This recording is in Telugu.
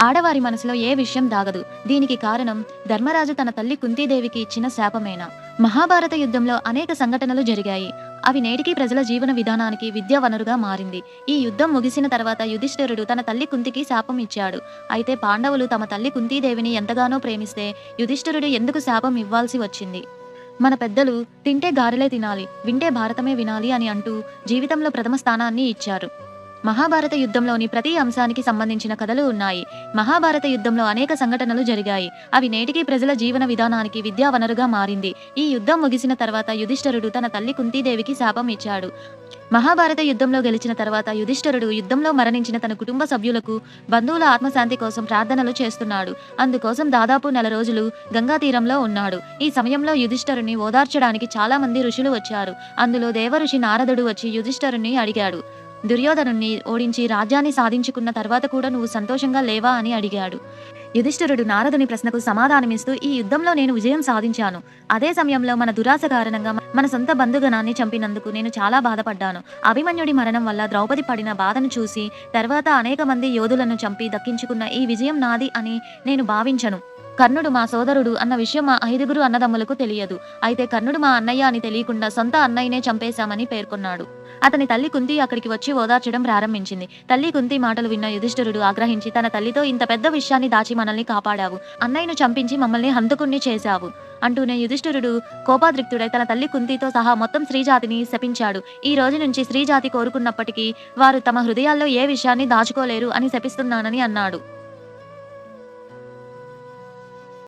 ఆడవారి మనసులో ఏ విషయం దాగదు. దీనికి కారణం ధర్మరాజు తన తల్లి కుంతీదేవికి ఇచ్చిన శాపమేనా? మహాభారత యుద్ధంలో అనేక సంఘటనలు జరిగాయి. అవి నేటికీ ప్రజల జీవన విధానానికి విద్యా వనరుగా మారింది. ఈ యుద్ధం ముగిసిన తర్వాత యుధిష్ఠిరుడు తన తల్లి కుంతికి శాపం ఇచ్చాడు. అయితే పాండవులు తమ తల్లి కుంతీదేవిని ఎంతగానో ప్రేమిస్తే యుధిష్ఠిరుడు ఎందుకు శాపం ఇవ్వాల్సి వచ్చింది? మన పెద్దలు తింటే గారెలే తినాలి, వింటే భారతమే వినాలి అని అంటూ జీవితంలో ప్రథమ స్థానాన్ని ఇచ్చారు. మహాభారత యుద్ధంలోని ప్రతి అంశానికి సంబంధించిన కథలు ఉన్నాయి. మహాభారత యుద్ధంలో అనేక సంఘటనలు జరిగాయి. అవి నేటికీ ప్రజల జీవన విధానానికి విద్యా వనరుగా మారింది. ఈ యుద్ధం ముగిసిన తర్వాత యుధిష్ఠిరుడు తన తల్లి కుంతీదేవికి శాపం ఇచ్చాడు. మహాభారత యుద్ధంలో గెలిచిన తర్వాత యుధిష్ఠిరుడు యుద్ధంలో మరణించిన తన కుటుంబ సభ్యులకు, బంధువుల ఆత్మశాంతి కోసం ప్రార్థనలు చేస్తున్నాడు. అందుకోసం దాదాపు 1 రోజులు గంగా తీరంలో ఉన్నాడు. ఈ సమయంలో యుధిష్ఠిరుని ఓదార్చడానికి చాలా మంది ఋషులు వచ్చారు. అందులో దేవఋషి నారదుడు వచ్చి యుధిష్ఠిరుని అడిగాడు. దుర్యోధనుణ్ణి ఓడించి రాజ్యాన్ని సాధించుకున్న తర్వాత కూడా నువ్వు సంతోషంగా లేవా అని అడిగాడు. యుధిష్ఠిరుడు నారదుని ప్రశ్నకు సమాధానమిస్తూ, ఈ యుద్ధంలో నేను విజయం సాధించాను. అదే సమయంలో మన దురాశ కారణంగా మన సొంత బంధుగణాన్ని చంపినందుకు నేను చాలా బాధపడ్డాను. అభిమన్యుడి మరణం వల్ల ద్రౌపది పడిన బాధను చూసి తర్వాత అనేక మంది యోధులను చంపి దక్కించుకున్న ఈ విజయం నాది అని నేను భావించను. కర్ణుడు మా సోదరుడు అన్న విషయం మా 5గురు అన్నదమ్ములకు తెలియదు. అయితే కర్ణుడు మా అన్నయ్య అని తెలియకుండా సొంత అన్నయ్యనే చంపేశామని పేర్కొన్నాడు. అతని తల్లి కుంతి అక్కడికి వచ్చి ఓదార్చడం ప్రారంభించింది. తల్లి కుంతి మాటలు విన్న యుధిష్ఠిరుడు ఆగ్రహించి, తన తల్లితో ఇంత పెద్ద విషయాన్ని దాచి మనల్ని కాపాడావు, అన్నయ్యను చంపించి మమ్మల్ని హంతకుణ్ణి చేశావు అంటూనే యుధిష్ఠిరుడు కోపాద్రిక్తుడై తన తల్లి కుంతితో సహా మొత్తం స్త్రీజాతిని శపించాడు. ఈ రోజు నుంచి స్త్రీజాతి కోరుకున్నప్పటికీ వారు తమ హృదయాల్లో ఏ విషయాన్ని దాచుకోలేరు అని శపిస్తున్నానని అన్నాడు.